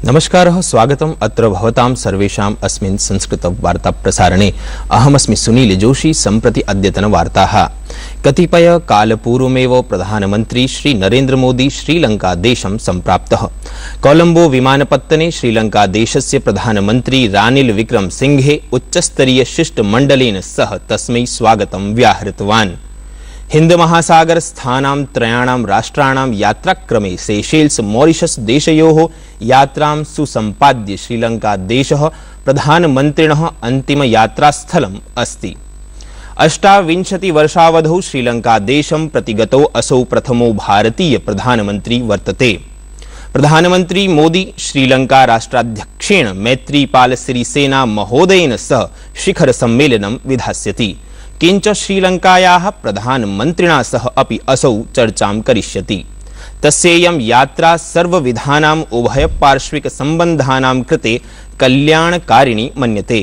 नमस्कारः, स्वागतम् अत्र भवतां सर्वेषाम् अस्मिन् संस्कृत वार्ता प्रसारणे। अहमस्मि सुनील जोशी। सम्प्रति अद्यतन वार्ताः। कतिपय कालपूर्वमेव प्रधानमन्त्री श्री नरेन्द्र मोदी श्रीलंका देशं सम्प्राप्तः। कोलंबो विमानपत्तने श्रीलंका देशस्य प्रधानमन्त्री रानिल विक्रमसिंघे उच्चस्तरीय शिष्टमण्डलेन सह तस्मै स्वागतं व्याहृतवान्। हिंद महासागर स्थानां त्रयाणां राष्ट्राणां यात्राक्रमे सेशेल्स मॉरिशस देशयोः यात्रां सुसम्पाद्य श्रीलंका देशः प्रधानमन्त्रिणः अन्तिम यात्रास्थलम् अस्ति। 28 वर्षावधौ श्रीलंका देशं प्रतिगतो असौ प्रथमो भारतीय प्रधानमन्त्री वर्तते। प्रधानमन्त्री मोदी श्रीलंका राष्ट्राध्यक्षेण मैत्रीपाल सिरिसेना महोदयेन सह शिखर सम्मेलनं विधास्यति। किंच श्रीलंकायाः प्रधानमन्त्रिणा सह अपि असौ चर्चां करिष्यति। तस्येयं यात्रा सर्वविधानाम् उभयपार्श्विक सम्बन्धानां कृते कल्याणकारिणी मन्यते।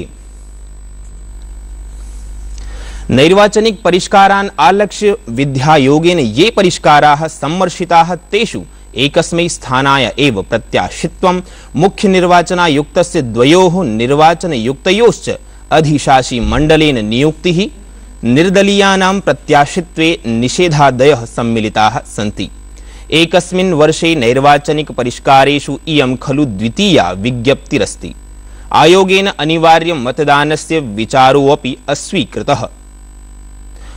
नैर्वाचनिक परिष्कारान् आलक्ष्य विद्यायोगेन ये परिष्काराः सम्मर्शिताः तेषु एकस्मै स्थानाय एव प्रत्याशित्वं मुख्य निर्वाचनायुक्तस्य द्वयोः निर्वाचनयुक्तयोश्च अधिशासी मण्डलेन नियुक्तिः निर्दलीयानां प्रत्याशित्वे निषेधादयः सम्मिलिताः सन्ति। एकस्मिन् वर्षे नैर्वाचनिक परिष्कारेषु इयं खलु द्वितीया विज्ञप्तिरस्ति। आयोगेन अनिवार्यं मतदानस्य विचारोऽपि अस्वीकृतः।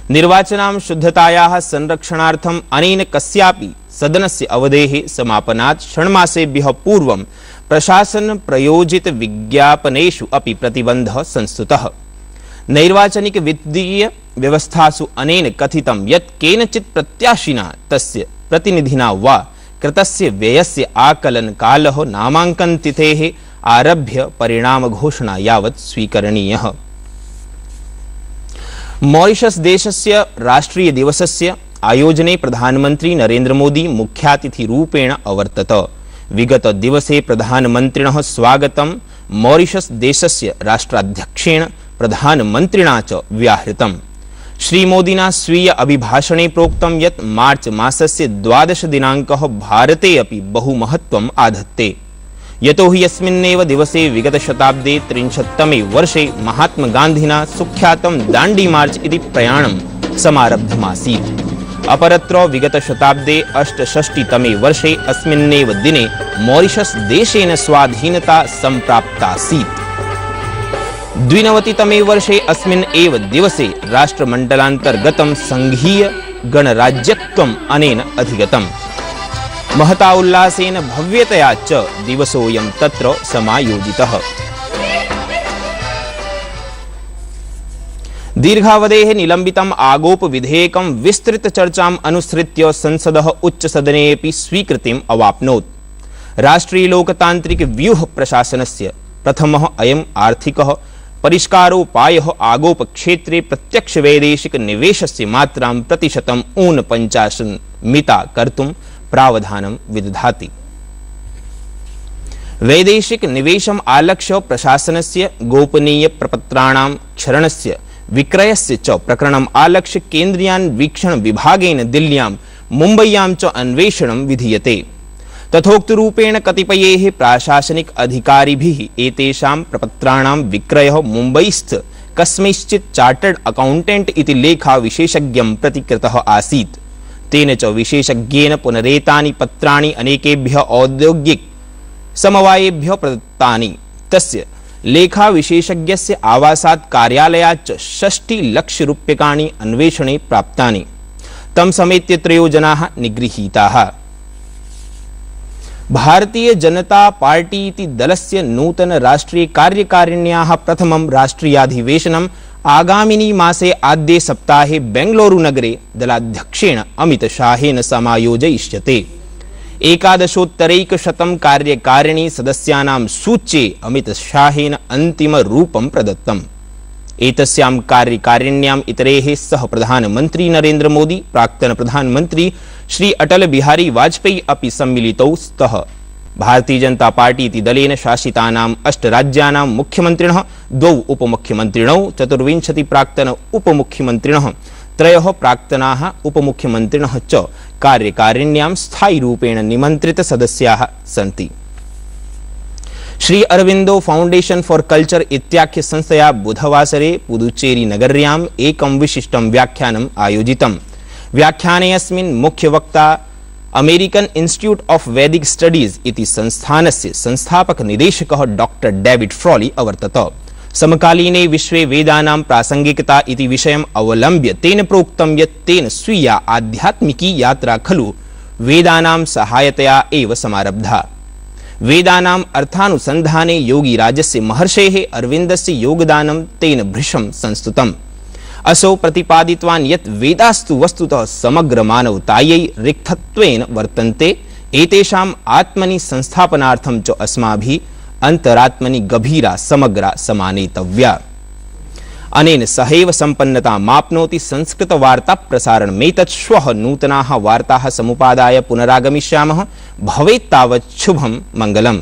निर्वाचनां शुद्धतायाः संरक्षणार्थम् अनेन कस्यापि सदनस्य अवधेः समापनात् 6 मासेभ्यः पूर्वं प्रशासन प्रयोजित विज्ञापनेषु अपि प्रतिबन्धः संस्तुतः। नैर्वाचनिक वित्तीय व्यवस्थासु अनेन कथितं यत् केनचित् प्रत्याशिना तस्य प्रतिनिधिना वा कृतस्य व्ययस्य आकलन कालः नामाङ्कन तिथेः आरभ्य परिणाम घोषणा यावत् स्वीकरणीयः। मॉरिशस देशस्य राष्ट्रीय दिवसस्य आयोजने प्रधानमन्त्री नरेन्द्र मोदी मुख्यातिथिरूपेण अवर्तत। विगत दिवसे प्रधानमन्त्रिणः स्वागतं मॉरिशस देशस्य राष्ट्राध्यक्षेण प्रधानमन्त्रिणा च व्याहृतम्। श्रीमोदिना स्वीय अभिभाषणे प्रोक्तं यत् मार्च मासस्य 12 दिनाङ्कः भारते अपि बहु महत्त्वम् आधत्ते। यतो हि यस्मिन्नेव दिवसे विगत शताब्दे 30तमे वर्षे महात्मा गान्धिना सुख्यातं दाण्डी मार्च इति प्रयाणं समारब्धमासीत्। अपरत्र विगत शताब्दे 68तमे वर्षे अस्मिन्नेव दिने मॉरिशस देशेन स्वाधीनता सम्प्राप्तासीत्। 92तमे वर्षे अस्मिन् एव दिवसे राष्ट्रमण्डलान्तर्गतं संघीय गणराज्यत्वम् अनेन अधिगतम्। महता उल्लासेन भव्यतया च दिवसोऽयं तत्र समायोजितः। दीर्घावधेः निलम्बितम् आगोप विधेयकं विस्तृत चर्चाम् अनुसृत्य संसदः उच्चसदनेऽपि स्वीकृतिम् अवाप्नोत्। राष्ट्रीय लोकतान्त्रिक व्यूह प्रशासनस्य प्रथमः अयम् आर्थिकः परिष्कारोपायः आगोप क्षेत्रे प्रत्यक्ष वैदेशिक निवेशस्य मात्रां प्रतिशतं 49 मिता कर्तुं प्रावधानं विदधाति। वैदेशिक निवेशम् आलक्ष्य प्रशासनस्य गोपनीय प्रपत्राणां क्षरणस्य विक्रयस्य च प्रकरणम् आलक्ष्य केन्द्रीयान्वीक्षण विभागेन दिल्ल्यां मुम्बय्यां च अन्वेषणं विधीयते। तथोक्तरूपेण कतिपयैः प्राशासनिक अधिकारिभिः एतेषां प्रपत्राणां विक्रयः मुम्बईस्थ कस्मैश्चित् चार्टर्ड अकाउण्टेण्ट् इति लेखा विशेषज्ञं प्रति कृतः आसीत्। तेन च विशेषज्ञेन पुनरेतानि पत्राणि अनेकेभ्यः औद्योगिक समवायेभ्यः प्रदत्तानि। तस्य लेखा विशेषज्ञस्य आवासात् कार्यालयात् च 60 लाख रूप्यकाणि अन्वेषणे प्राप्तानि। तं समेत्य 3 जनाः निगृहीताः। भारतीय जनता पार्टी इति दलस्य नूतन राष्ट्रीय कार्यकारिण्याः प्रथमं राष्ट्रीयाधिवेशनम् आगामिनी मासे आद्ये सप्ताहे बेंगलुरु नगरे दलाध्यक्षेण अमित शाहेन समायोजयिष्यते। 11,100 कार्यकारिणी सदस्यानां सूच्ये अमित शाहेन अन्तिम रूपं प्रदत्तम्। एतस्यां कार्यकारिण्याम् इतरेः सह प्रधानमन्त्री नरेन्द्र मोदी, प्राक्तन प्रधानमन्त्री श्री अटल बिहारी वाजपेयी अपि सम्मिलितौ स्तः। भारतीय जनता पार्टी इति दलेन शासितानां 8 राज्यानां मुख्यमन्त्रिणः, 2 उपमुख्यमन्त्रिणौ, 24 प्राक्तन उपमुख्यमन्त्रिणः, 3 प्राक्तनाः उपमुख्यमन्त्रिणः च कार्यकारिण्यां स्थायीरूपेण निमन्त्रित सदस्याः सन्ति। Shri Aurobindo Foundation for Culture इत्याख्य संस्थया बुधवासरे पुदुचेरी नगर्याम् एकं विशिष्टं व्याख्यानम् आयोजितम्। व्याख्यानेऽस्मिन् मुख्यवक्ता American Institute of Vedic Studies इति संस्थानस्य संस्थापक निदेशकः डॉक्टर डेविड फ्रॉली अवर्तत। समकालीने विश्वे वेदानां प्रासंगिकता इति विषयम् अवलम्ब्य तेन प्रोक्तं यत् तेन स्वीया आध्यात्मिकी यात्रा खलु वेदानां सहायतया एव समारब्धा। वेदानाम् अर्थानुसन्धाने योगीराजस्य महर्षेः अरविन्दस्य योगदानं तेन भृशं संस्तुतम्। असौ प्रतिपादितवान् यत् वेदास्तु वस्तुतः समग्र मानवतायै रिक्तत्वेन वर्तन्ते, एतेषाम् आत्मनि संस्थापनार्थं च अस्माभिः अंतरात्मनि गभीरा समग्रा समानेतव्या। अनेन सहैव सम्पन्नता माप्नोति संस्कृत वार्ता प्रसारणमेतत्। श्वः नूतनाः वार्ताः समुपादाय पुनरागमिष्यामः। भवेत् तावत् शुभं मङ्गलम्।